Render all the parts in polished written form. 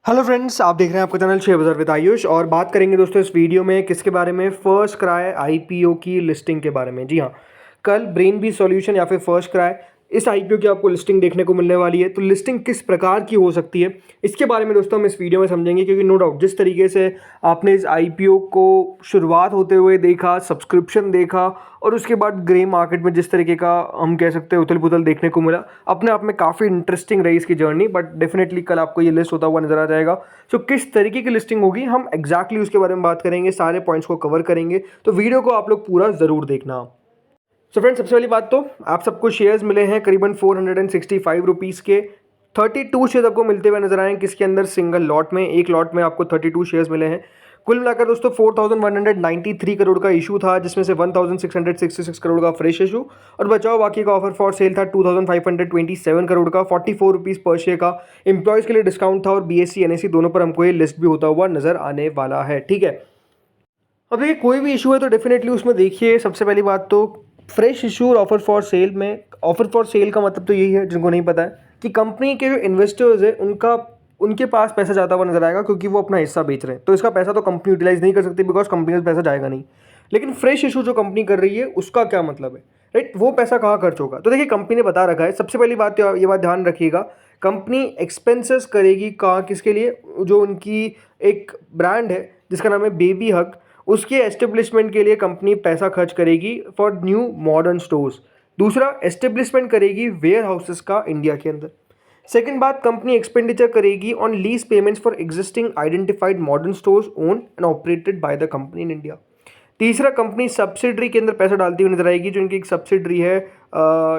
Hello friends, आप देख रहे हैं आपका चैनल शेयर बाजार विद आयुष। और बात करेंगे दोस्तों इस वीडियो में किसके बारे में, फर्स्ट क्राई आईपीओ की लिस्टिंग के बारे में। जी हाँ, कल ब्रेन बी सॉल्यूशन या फिर फर्स्ट क्राई इस आईपीओ की आपको लिस्टिंग देखने को मिलने वाली है। तो लिस्टिंग किस प्रकार की हो सकती है इसके बारे में दोस्तों हम इस वीडियो में समझेंगे, क्योंकि नो डाउट जिस तरीके से आपने इस आईपीओ को शुरुआत होते हुए देखा, सब्सक्रिप्शन देखा और उसके बाद ग्रे मार्केट में जिस तरीके का हम कह सकते हैं उथल पुथल देखने को मिला, अपने आप में काफ़ी इंटरेस्टिंग रही इसकी जर्नी। बट डेफिनेटली कल आपको ये लिस्ट होता हुआ नजर आ जाएगा। सो किस तरीके की लिस्टिंग होगी हम एग्जैक्टली उसके बारे में बात करेंगे, सारे पॉइंट्स को कवर करेंगे। तो वीडियो को आप लोग पूरा ज़रूर देखना। सो फ्रेंड्स, सबसे पहली बात तो आप सबको शेयर्स मिले हैं करीबन 465 रुपीज़ के। 32 शेयर्स आपको मिलते हुए नजर आए हैं, किसके अंदर, सिंगल लॉट में। एक लॉट में आपको 32 शेयर्स मिले हैं। कुल मिलाकर दोस्तों 4193 करोड़ का इशू था, जिसमें से 1666 करोड़ का फ्रेश इशू और बचाओ बाकी का ऑफर फॉर सेल था 2527 करोड़ का। 44 रुपीज़ पर शेयर का एम्प्लॉयज़ के लिए डिस्काउंट था और बीएससी एनएससी दोनों पर हमको ये लिस्ट भी होता हुआ नजर आने वाला है। ठीक है, अब देखिए कोई भी इशू है तो डेफिनेटली उसमें देखिए सबसे पहली बात तो फ्रेश इशू और ऑफर फॉर सेल में। ऑफर फॉर सेल का मतलब तो यही है, जिनको नहीं पता है, कि कंपनी के जो इन्वेस्टर्स है उनके पास पैसा जाता हुआ नजर आएगा, क्योंकि वो अपना हिस्सा बेच रहे हैं। तो इसका पैसा तो कंपनी यूटिलाइज नहीं कर सकती, बिकॉज कंपनी का पैसा जाएगा नहीं। लेकिन फ्रेश इशू जो कंपनी कर रही है उसका क्या मतलब है, राइट? वो पैसा कहाँ खर्च होगा? तो देखिए कंपनी ने बता रखा है, सबसे पहली बात तो ये बात ध्यान रखिएगा, कंपनी एक्सपेंसेस करेगी कहाँ, किसके लिए? जो उनकी एक ब्रांड है जिसका नाम है बेबी हग, उसके एस्टेब्लिशमेंट के लिए कंपनी पैसा खर्च करेगी फॉर न्यू मॉडर्न स्टोर्स। दूसरा, एस्टेब्लिशमेंट करेगी वेयर हाउसेस का इंडिया के अंदर। सेकेंड बात, कंपनी एक्सपेंडिचर करेगी on lease payments for existing identified modern stores owned and operated by the company in India. तीसरा, कंपनी सब्सिडरी के अंदर पैसा डालती हुई नजर आएगी, जो इनकी एक सब्सिडरी है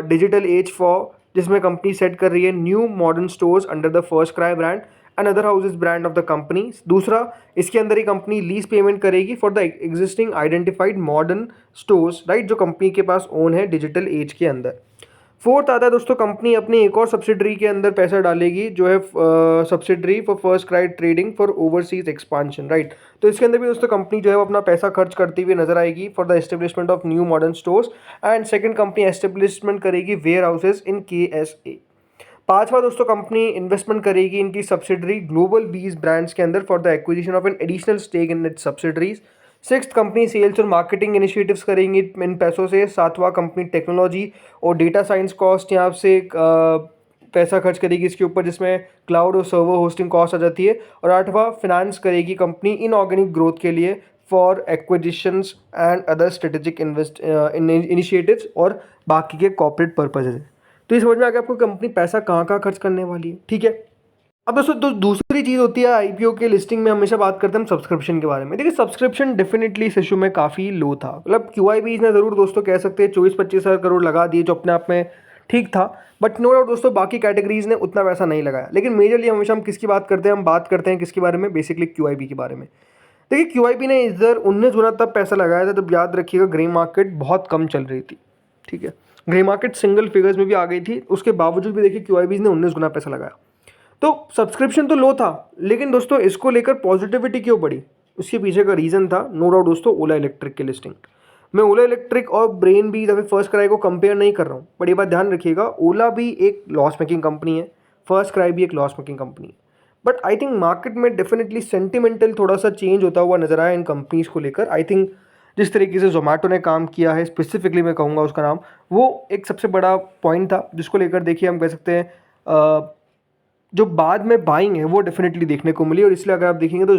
डिजिटल एज फॉर, जिसमें कंपनी सेट कर रही है new modern stores under the first cry brand and other houses brand of the company. दूसरा, इसके अंदर ही कंपनी लीज पेमेंट करेगी for the existing identified modern stores, right, जो कंपनी के पास ओन है डिजिटल एज के अंदर। फोर्थ आता है दोस्तों, कंपनी अपनी एक और सब्सिडरी के अंदर पैसा डालेगी, जो है subsidiary for first cry trading for overseas expansion, right. तो इसके अंदर भी दोस्तों कंपनी जो है वो अपना पैसा खर्च करती हुई नजर आएगी for the establishment of new modern stores. And second, company establishment करेगी वेयर हाउसेज इन KSA। पांचवा दोस्तों, कंपनी इन्वेस्टमेंट करेगी इनकी सब्सिडरी ग्लोबल बीज ब्रांड्स के अंदर for the acquisition of an additional stake in its subsidiaries. Sixth, company sales और marketing initiatives करेंगी इन पैसों से। सातवां, कंपनी टेक्नोलॉजी और डेटा साइंस कॉस्ट यहाँ से पैसा खर्च करेगी इसके ऊपर, जिसमें क्लाउड और सर्वर होस्टिंग कॉस्ट आ जाती है। और आठवां, फिनांस करेगी कंपनी इनऑर्गेनिक ग्रोथ के लिए for acquisitions and other strategic initiatives और बाकी के कॉर्पोरेट पर्पजेज। तो ये समझ में आ गया आपको कंपनी पैसा कहाँ कहाँ खर्च करने वाली है। ठीक है, अब दोस्तों दूसरी चीज़ होती है आईपीओ के लिस्टिंग में, हमेशा बात करते हैं हम सब्सक्रिप्शन के बारे में। देखिए सब्सक्रिप्शन डेफिनेटली इस इशू में काफ़ी लो था। मतलब QIB ने ज़रूर दोस्तों कह सकते हैं 24-25 हज़ार करोड़ लगा दिए, जो अपने आप में ठीक था। बट नो डाउट दोस्तों बाकी कैटेगरीज ने उतना पैसा नहीं लगाया। लेकिन मेजरली हमेशा हम किसकी बात करते हैं, हम बात करते हैं किसके बारे में, बेसिकली QIB के बारे में। देखिए QIB ने इधर 19 गुना तब पैसा लगाया था जब, याद रखिएगा, ग्रे मार्केट बहुत कम चल रही थी। ठीक है, ग्रे मार्केट सिंगल फिगर्स में भी आ गई थी, उसके बावजूद भी देखिए QIB ने 19 गुना पैसा लगाया। तो सब्सक्रिप्शन तो लो था, लेकिन दोस्तों इसको लेकर पॉजिटिविटी क्यों बढ़ी, उसके पीछे का रीज़न था नो डाउट दोस्तों ओला इलेक्ट्रिक की लिस्टिंग। मैं ओला इलेक्ट्रिक और ब्रेन बी या फिर फर्स्ट क्राई को कंपेयर नहीं कर रहा हूँ, बट ये बात ध्यान रखिएगा, ओला भी एक लॉस मेकिंग कंपनी है, फर्स्ट क्राई भी एक लॉस मेकिंग कंपनी है। बट आई थिंक मार्केट में डेफिनेटली सेंटिमेंटल थोड़ा सा चेंज होता हुआ नजर आया इन कंपनीज को लेकर। आई थिंक जिस तरीके से जोमेटो ने काम किया है, स्पेसिफिकली मैं कहूँगा उसका नाम, वो एक सबसे बड़ा पॉइंट था, जिसको लेकर देखिए हम कह सकते हैं जो बाद में बाइंग है वो डेफिनेटली देखने को मिली। और इसलिए अगर आप देखेंगे तो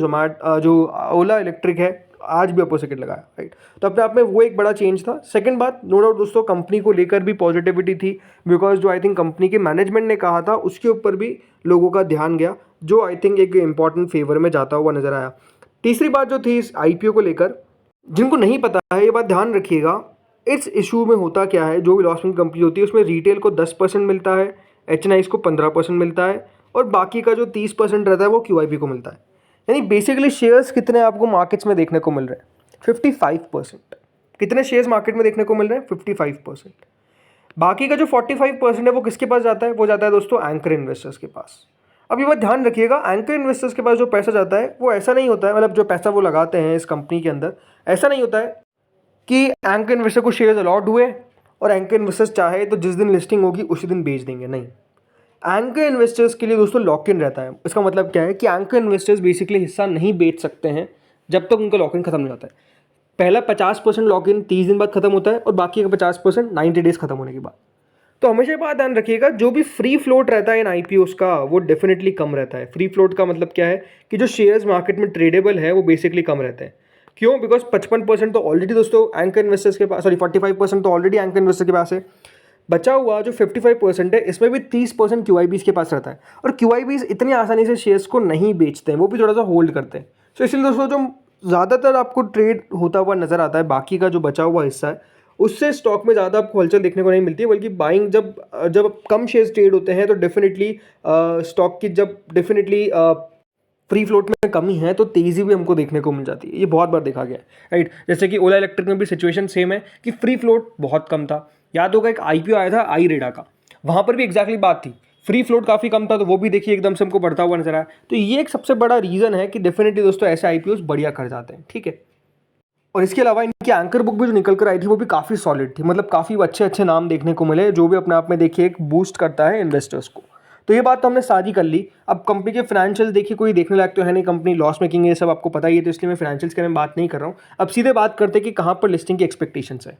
जो ओला इलेक्ट्रिक है आज भी अपर सेकंड लगाया, राइट। तो अपने आप में वो एक बड़ा चेंज था। सेकंड बात, नो डाउट दोस्तों कंपनी को लेकर भी पॉजिटिविटी थी, बिकॉज जो आई थिंक कंपनी के मैनेजमेंट ने कहा था उसके ऊपर भी लोगों का ध्यान गया, जो आई थिंक एक इंपॉर्टेंट फेवर में जाता हुआ नजर आया। तीसरी बात जो थी इस आईपीओ को लेकर, जिनको नहीं पता है ये बात ध्यान रखिएगा, इस इशू में होता क्या है, जो भी लॉस मेकिंग कंपनी होती है उसमें रिटेल को 10% मिलता है, HNIs को 15% मिलता है और बाकी का जो 30% रहता है वो QIB को मिलता है। यानी बेसिकली शेयर्स कितने आपको मार्केट्स में देखने को मिल रहे हैं, 55%। कितने शेयर्स मार्केट में देखने को मिल रहे हैं, 55%। बाकी का जो 45% है वो किसके पास जाता है, वो जाता है दोस्तों एंकर इन्वेस्टर्स के पास। अब ये बात ध्यान रखिएगा, एंकर इन्वेस्टर्स के पास जो पैसा जाता है वो ऐसा नहीं होता है, मतलब जो पैसा वो लगाते हैं इस कंपनी के अंदर, ऐसा नहीं होता है कि एंकर इन्वेस्टर को शेयर्स अलॉट हुए और एंकर इन्वेस्टर्स चाहे तो जिस दिन लिस्टिंग होगी उसी दिन बेच देंगे, नहीं। एंकर इन्वेस्टर्स के लिए दोस्तों लॉक इन रहता है। इसका मतलब क्या है कि एंकर इन्वेस्टर्स बेसिकली हिस्सा नहीं बेच सकते हैं जब तक उनका लॉक इन खत्म नहीं होता है। पहला 50% लॉक इन 30 दिन बाद खत्म होता है और बाकी का 50% 90 डेज खत्म होने के बाद। तो हमेशा ये बात ध्यान रखिएगा, जो भी फ्री फ्लोट रहता है इन आईपीओस का वो डेफिनेटली कम रहता है। फ्री फ्लोट का मतलब क्या है कि जो शेयर्स मार्केट में ट्रेडेबल है वो बेसिकली कम रहते हैं। क्यों? बिकॉज 55% तो ऑलरेडी दोस्तों एंकर इन्वेस्टर्स के पास, सॉरी 45% तो ऑलरेडी एंकर इन्वेस्टर के पास है। बचा हुआ जो 55% है इसमें भी 30% क्यूआईबीज के पास रहता है, और क्यूआईबीज इतनी आसानी से शेयर्स को नहीं बेचते हैं, वो भी थोड़ा सा होल्ड करते हैं। तो इसलिए दोस्तों जो ज़्यादातर आपको ट्रेड होता हुआ नजर आता है, बाकी का जो बचा हुआ हिस्सा है उससे स्टॉक में ज़्यादा आपको हलचल देखने को नहीं मिलती है, बल्कि बाइंग जब जब कम शेयर्स ट्रेड होते हैं तो डेफिनेटली स्टॉक की जब डेफिनेटली फ्री फ्लोट में कमी है तो तेज़ी भी हमको देखने को मिल जाती है। ये बहुत बार देखा गया है, राइट। जैसे कि ओला इलेक्ट्रिक में भी सिचुएशन सेम है कि फ्री फ्लोट बहुत कम था। याद होगा एक आईपीओ आया था आई रेडा का, वहाँ पर भी एग्जैक्टली बात थी, फ्री फ्लोट काफ़ी कम था, तो वो भी देखिए एकदम से हमको बढ़ता हुआ नजर आया। तो ये एक सबसे बड़ा रीज़न है कि डेफिनेटली दोस्तों ऐसे आईपीओस बढ़िया कर जाते हैं, ठीक है। और इसके अलावा इनकी एंकर बुक भी जो निकल कर आई थी वो भी काफ़ी सॉलिड थी, मतलब काफ़ी अच्छे अच्छे नाम देखने को मिले, जो भी अपने आप में देखिए एक बूस्ट करता है इन्वेस्टर्स को। तो ये बात तो हमने सारी कर ली। अब कंपनी के फाइनेंशियल देखिए कोई देखने लायक तो है नहीं, कंपनी लॉस मेकिंग है, ये सब आपको पता ही है, तो इसलिए मैं फाइनेंशियल्स के बारे में बात नहीं कर रहा हूँ। अब सीधे बात करते हैं कि कहाँ पर लिस्टिंग की एक्सपेक्टेशंस है।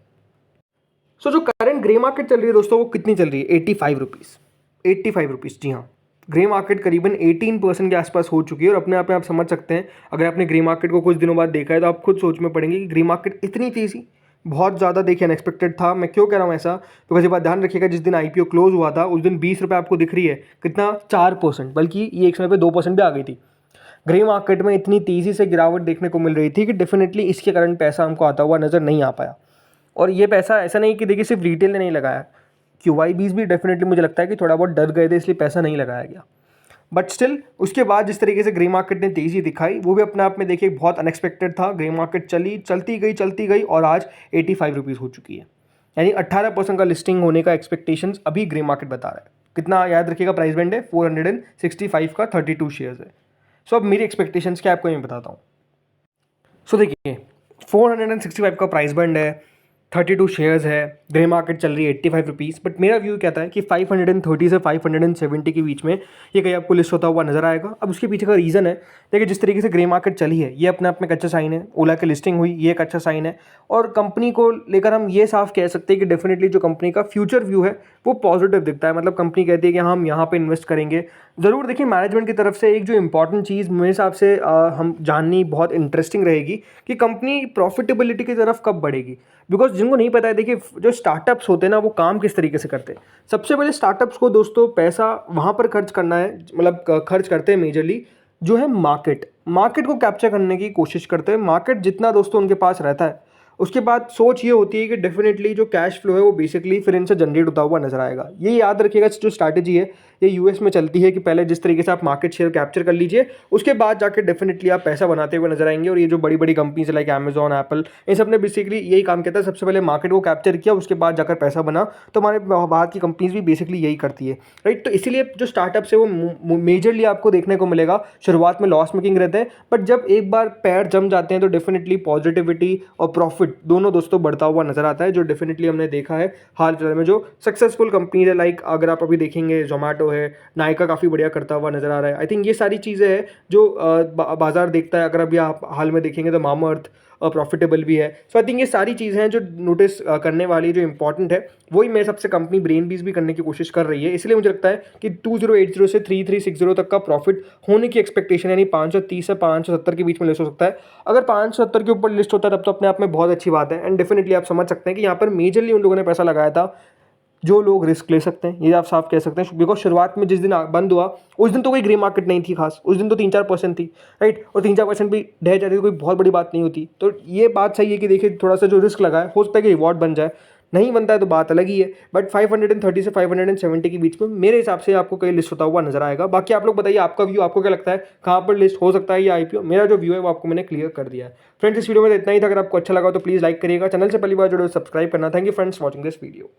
सो जो करंट ग्रे मार्केट चल रही है दोस्तों वो कितनी चल रही है? 85 रुपीज़, 85 रुपीज़, जी हाँ। ग्रे मार्केट करीबन 18% के आसपास हो चुकी है, और अपने आप में आप समझ सकते हैं, अगर आपने ग्रे मार्केट को कुछ दिनों बाद देखा है तो आप खुद सोच में पड़ेंगे कि ग्रे मार्केट इतनी तेज़ी बहुत ज़्यादा देखिए अनएक्सपेक्टेड था। मैं क्यों कह रहा हूँ ऐसा? तो ये बात ध्यान रखिएगा, जिस दिन आईपीओ क्लोज हुआ था उस दिन 20 रुपये आपको दिख रही है, कितना 4%, बल्कि ये एक समय पे 2% भी आ गई थी। ग्रे मार्केट में इतनी तेज़ी से गिरावट देखने को मिल रही थी कि डेफिनेटली इसके कारण पैसा हमको आता हुआ नज़र नहीं आ पाया। और ये पैसा ऐसा नहीं कि देखिए सिर्फ रिटेल ने नहीं लगाया, क्यूआईबीज भी डेफिनेटली मुझे लगता है कि थोड़ा बहुत डर गए थे इसलिए पैसा नहीं लगाया गया। बट स्टिल उसके बाद जिस तरीके से ग्रे मार्केट ने तेज़ी दिखाई वो भी अपने आप में देखिए बहुत अनएक्सपेक्टेड था। ग्रे मार्केट चलती गई और आज 85 रुपीज़ हो चुकी है, यानी 18% का लिस्टिंग होने का एक्सपेक्टेशंस अभी ग्रे मार्केट बता रहा है। कितना याद रखिएगा प्राइस बैंड है? 465 का 32 शेयर्स है। सो अब मेरी एक्सपेक्टेशंस क्या आपको मैं बताता हूँ। सो देखिए 465 का प्राइस बैंड है, 32 शेयर्स है, ग्रे मार्केट चल रही है 85 रुपीज़। बट मेरा व्यू कहता है कि 530 से 570 के बीच में ये कहीं आपको लिस्ट होता हुआ नजर आएगा। अब उसके पीछे का रीज़न है, देखिए जिस तरीके से ग्रे मार्केट चली है ये अपने आप में एक अच्छा साइन है, ओला की लिस्टिंग हुई ये एक अच्छा साइन है, और कंपनी को लेकर हम ये साफ कह सकते हैं कि डेफिनेटली जो कंपनी का फ्यूचर व्यू है वो पॉजिटिव दिखता है। मतलब कंपनी कहती है कि हम यहाँ पर इन्वेस्ट करेंगे ज़रूर। देखिए मैनेजमेंट की तरफ से एक जो इंपॉर्टेंट चीज़ मेरे हिसाब से हम जाननी बहुत इंटरेस्टिंग रहेगी कि कंपनी प्रॉफिटेबिलिटी की तरफ कब बढ़ेगी। बिकॉज जिनको नहीं पता है, देखिए जो स्टार्टअप्स होते हैं ना वो काम किस तरीके से करते हैं। सबसे पहले स्टार्टअप्स को दोस्तों पैसा वहाँ पर खर्च करना है, मतलब खर्च करते हैं मेजरली जो है मार्केट को कैप्चर करने की कोशिश करते हैं। मार्केट जितना दोस्तों उनके पास रहता है उसके बाद सोच ये होती है कि डेफिनेटली जो कैश फ्लो है वो बेसिकली फिर इनसे जनरेट होता हुआ नजर आएगा। ये याद रखिएगा, जो स्ट्रैटेजी है ये यूएस में चलती है कि पहले जिस तरीके से आप मार्केट शेयर कैप्चर कर लीजिए उसके बाद जाकर डेफिनेटली आप पैसा बनाते हुए नजर आएंगे। और ये जो बड़ी बड़ी कंपनीज लाइक अमेजॉन, एप्पल, इन सब ने बेसिकली यही काम किया था, सबसे पहले मार्केट को कैप्चर किया उसके बाद जाकर पैसा बना। तो हमारे बाहर की कंपनीज भी बेसिकली यही करती है, राइट। तो इसीलिए जो स्टार्टअप्स है वो मेजरली आपको देखने को मिलेगा शुरुआत में लॉस मेकिंग रहते हैं, बट जब एक बार पैर जम जाते हैं तो डेफिनेटली पॉजिटिविटी और प्रॉफिट दोनों दोस्तों बढ़ता हुआ नजर आता है, जो डेफिनेटली हमने देखा है हाल फिलहाल में। जो सक्सेसफुल कंपनीज है लाइक अगर आप अभी देखेंगे जोमेटो है, नायका काफ़ी बढ़िया करता हुआ नजर आ रहा है। आई थिंक ये सारी चीज़ें हैं जो बाजार देखता है। अगर अभी आप हाल में देखेंगे तो मामाअर्थ प्रॉफिटेबल भी है। सो आई थिंक ये सारी चीज़ें हैं जो नोटिस करने वाली, जो इंपॉर्टेंट है वही मेरे सबसे कंपनी ब्रेनबीज भी करने की कोशिश कर रही है। इसलिए मुझे लगता है कि 2080 से 3360 तक का प्रॉफिट होने की एक्सपेक्टेशन, यानी 530 से 570 के बीच में लिस्ट हो सकता है। अगर 570 के ऊपर लिस्ट होता है तब तो अपने आप में बहुत अच्छी बात है। एंड डेफिनेटली आप समझ सकते हैं कि यहाँ पर मेजरली उन लोगों ने पैसा लगाया था जो लोग रिस्क ले सकते हैं, ये आप साफ कह सकते हैं। बिकॉज शुरुआत में जिस दिन बंद हुआ उस दिन तो कोई ग्रे मार्केट नहीं थी खास, उस दिन तो 3-4% थी, राइट। और 3-4% भी ढह जाती तो कोई बहुत बड़ी बात नहीं होती। तो ये बात सही है कि देखिए थोड़ा सा जो रिस्क लगा है हो सकता है कि रिवॉर्ड बन जाए, नहीं बनता है तो बात अलग ही है। बट 530 से 570 के बीच में मेरे हिसाब से आपको कहीं लिस्ट होता हुआ नजर आएगा। बाकी आप लोग बताइए आपका व्यू, आपको क्या लगता है कहाँ पर लिस्ट हो सकता है ये आईपीओ। मेरा जो व्यू है वो आपको मैंने क्लियर कर दिया है। फ्रेंड्स इस वीडियो में इतना ही था। अगर आपको अच्छा लगा तो प्लीज़ लाइक करिएगा, चैनल से पहली बार जुड़े सब्सक्राइब करना। Thank you friends watching this video.